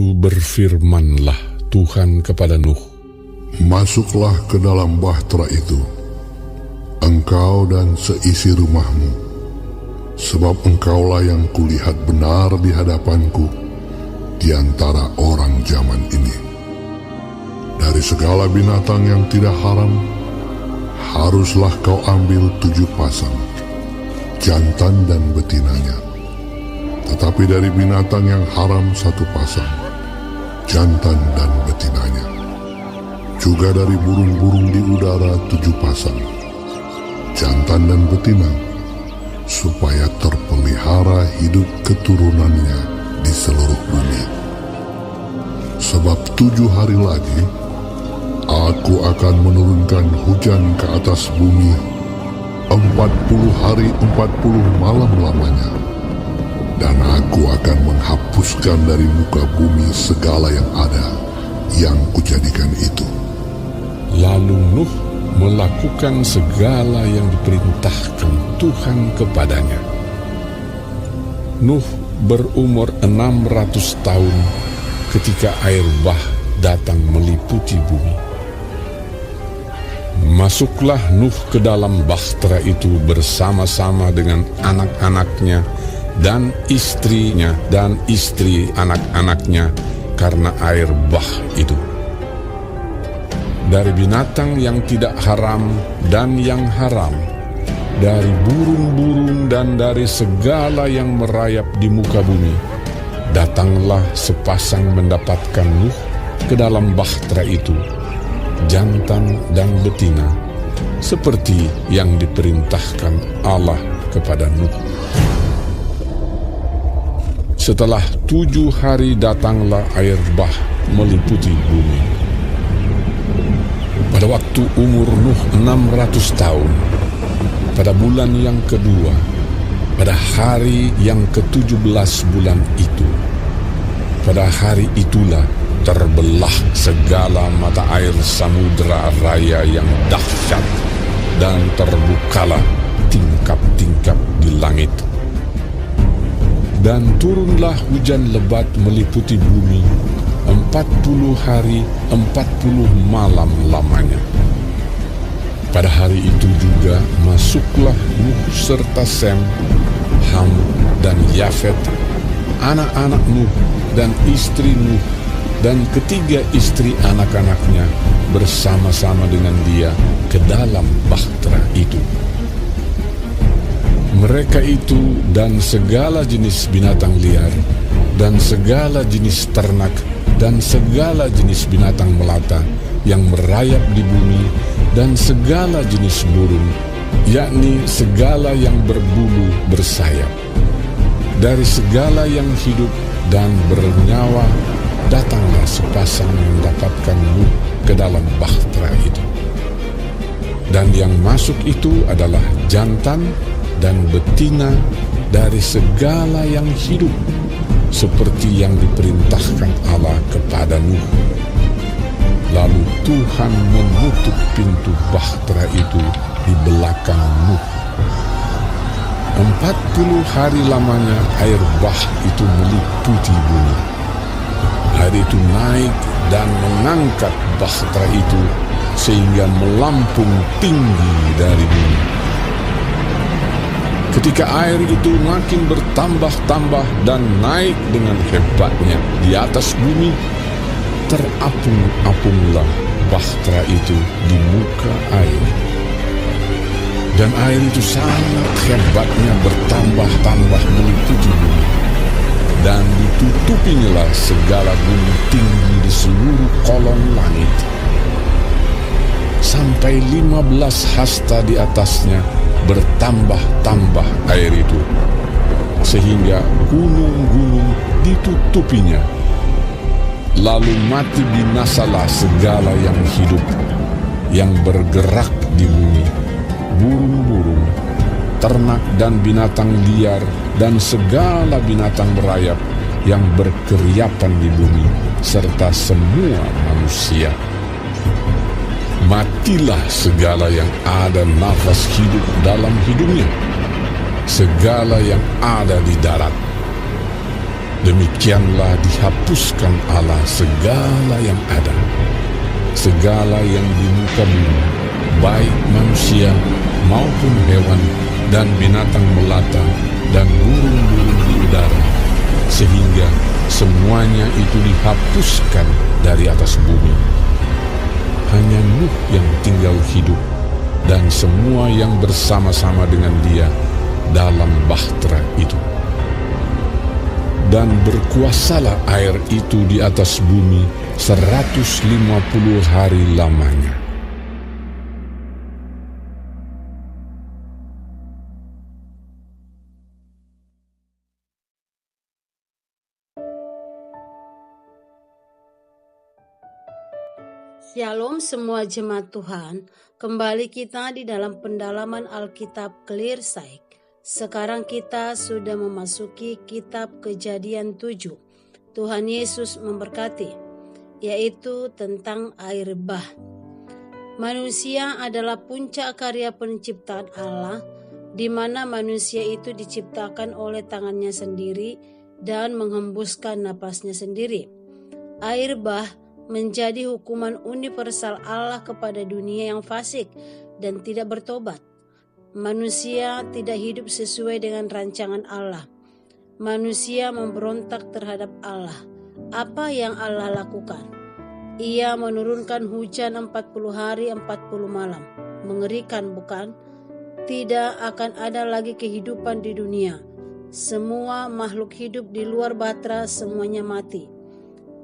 itu berfirmanlah Tuhan kepada Nuh, "Masuklah ke dalam bahtera itu, engkau dan seisi rumahmu, sebab engkaulah yang kulihat benar di hadapanku di antara orang zaman ini. Dari segala binatang yang tidak haram, haruslah kau ambil 7 pasang, jantan dan betinanya. Tetapi dari binatang yang haram 1 pasang, jantan dan betinanya. Juga dari burung-burung di udara 7 pasang, jantan dan betina, supaya terpelihara hidup keturunannya di seluruh bumi. Sebab 7 hari lagi, Aku akan menurunkan hujan ke atas bumi 40 hari 40 malam lamanya. Dan aku akan menghapuskan dari muka bumi segala yang ada yang kujadikan itu." Lalu Nuh melakukan segala yang diperintahkan Tuhan kepadanya. Nuh berumur 600 tahun ketika air bah datang meliputi bumi. Masuklah Nuh ke dalam bahtera itu bersama-sama dengan anak-anaknya dan istrinya dan istri anak-anaknya karena air bah itu. Dari binatang yang tidak haram dan yang haram, dari burung-burung dan dari segala yang merayap di muka bumi, datanglah sepasang mendapatkan Nuh ke dalam bahtera itu, jantan dan betina, seperti yang diperintahkan Allah kepada Nuh. Setelah 7 hari datanglah air bah meliputi bumi. Pada waktu umur Nuh 600 tahun, pada bulan yang kedua, pada hari yang ke-17 bulan itu, pada hari itulah terbelah segala mata air samudera raya yang dahsyat, dan terbukalah tingkap-tingkap di langit. Dan turunlah hujan lebat meliputi bumi 40 hari 40 malam lamanya. Pada hari itu juga masuklah Nuh serta Sem, Ham, dan Yafet, anak-anak Nuh dan istri Nuh, dan ketiga istri anak-anaknya bersama-sama dengan dia ke dalam bahtera itu. Mereka itu dan segala jenis binatang liar, dan segala jenis ternak, dan segala jenis binatang melata yang merayap di bumi, dan segala jenis burung, yakni segala yang berbulu bersayap. Dari segala yang hidup dan bernyawa, datanglah sepasang mendapatkan Nuh ke dalam bahtera itu. Dan yang masuk itu adalah jantan dan betina dari segala yang hidup, seperti yang diperintahkan Allah kepada Nuh. Lalu Tuhan menutup pintu bahtera itu di belakang Nuh. 40 hari lamanya air bah itu meliputi bumi. Air itu naik dan mengangkat bahtera itu sehingga melampung tinggi dari bumi. Ketika air itu makin bertambah-tambah dan naik dengan hebatnya di atas bumi, terapung-apunglah bahtera itu di muka air. Dan air itu sangat hebatnya bertambah-tambah meliputi bumi. Dan ditutupinyalah segala gunung tinggi di seluruh kolong langit. Sampai 15 hasta di atasnya bertambah-tambah air itu, sehingga gunung-gunung ditutupinya. Lalu mati binasalah segala yang hidup, yang bergerak di bumi, burung-burung, ternak dan binatang liar, dan segala binatang merayap yang berkeriapan di bumi, serta semua manusia. Matilah segala yang ada nafas hidup dalam hidupnya, segala yang ada di darat. Demikianlah dihapuskan Allah segala yang ada, segala yang di muka bumi, baik manusia maupun hewan dan binatang melata dan burung-burung di udara, sehingga semuanya itu dihapuskan dari atas bumi. Hanya Nuh yang tinggal hidup dan semua yang bersama-sama dengan dia dalam bahtera itu. Dan berkuasalah air itu di atas bumi 150 hari lamanya. Shalom semua jemaat Tuhan, kembali kita di dalam pendalaman Alkitab Clear Sight. Sekarang kita sudah memasuki kitab Kejadian 7. Tuhan Yesus memberkati, yaitu tentang air bah. Manusia adalah puncak karya penciptaan Allah, di mana manusia itu diciptakan oleh tangannya sendiri dan menghembuskan napasnya sendiri. Air bah menjadi hukuman universal Allah kepada dunia yang fasik dan tidak bertobat. Manusia tidak hidup sesuai dengan rancangan Allah. Manusia memberontak terhadap Allah. Apa yang Allah lakukan? Ia menurunkan hujan 40 hari 40 malam. Mengerikan bukan? Tidak akan ada lagi kehidupan di dunia. Semua makhluk hidup di luar bahtera semuanya mati.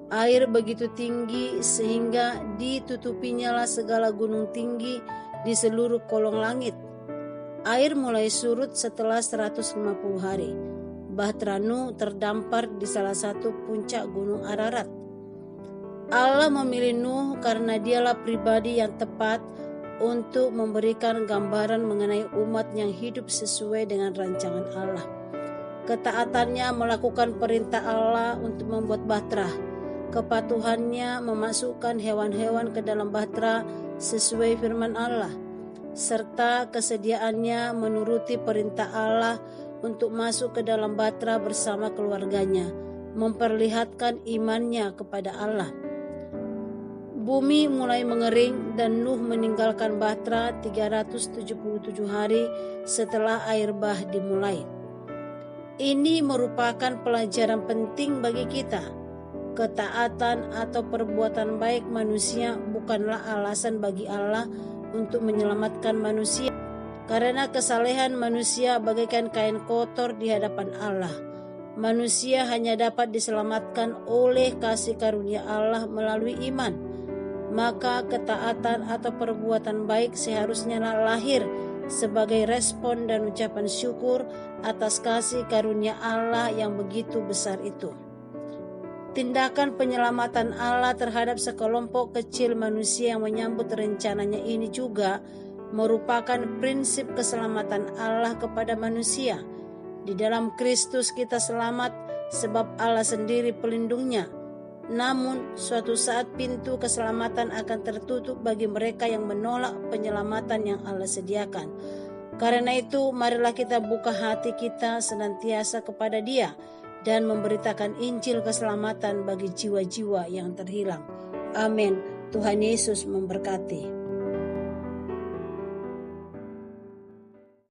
Air begitu tinggi sehingga ditutupinya segala gunung tinggi di seluruh kolong langit. Air mulai surut setelah 150 hari. Bahtera Nuh terdampar di salah satu puncak gunung Ararat. Allah memilih Nuh karena dialah pribadi yang tepat untuk memberikan gambaran mengenai umat yang hidup sesuai dengan rancangan Allah. Ketaatannya melakukan perintah Allah untuk membuat bahtera. Kepatuhannya memasukkan hewan-hewan ke dalam bahtera sesuai firman Allah, serta kesediaannya menuruti perintah Allah untuk masuk ke dalam bahtera bersama keluarganya, memperlihatkan imannya kepada Allah. Bumi mulai mengering dan Nuh meninggalkan bahtera 377 hari setelah air bah dimulai. Ini merupakan pelajaran penting bagi kita. Ketaatan atau perbuatan baik manusia bukanlah alasan bagi Allah untuk menyelamatkan manusia, karena kesalehan manusia bagaikan kain kotor di hadapan Allah. Manusia hanya dapat diselamatkan oleh kasih karunia Allah melalui iman. Maka ketaatan atau perbuatan baik seharusnya lahir sebagai respon dan ucapan syukur atas kasih karunia Allah yang begitu besar itu. Tindakan penyelamatan Allah terhadap sekelompok kecil manusia yang menyambut rencananya ini juga merupakan prinsip keselamatan Allah kepada manusia. Di dalam Kristus kita selamat sebab Allah sendiri pelindungnya. Namun suatu saat pintu keselamatan akan tertutup bagi mereka yang menolak penyelamatan yang Allah sediakan. Karena itu marilah kita buka hati kita senantiasa kepada Dia dan memberitakan Injil keselamatan bagi jiwa-jiwa yang terhilang. Amin. Tuhan Yesus memberkati.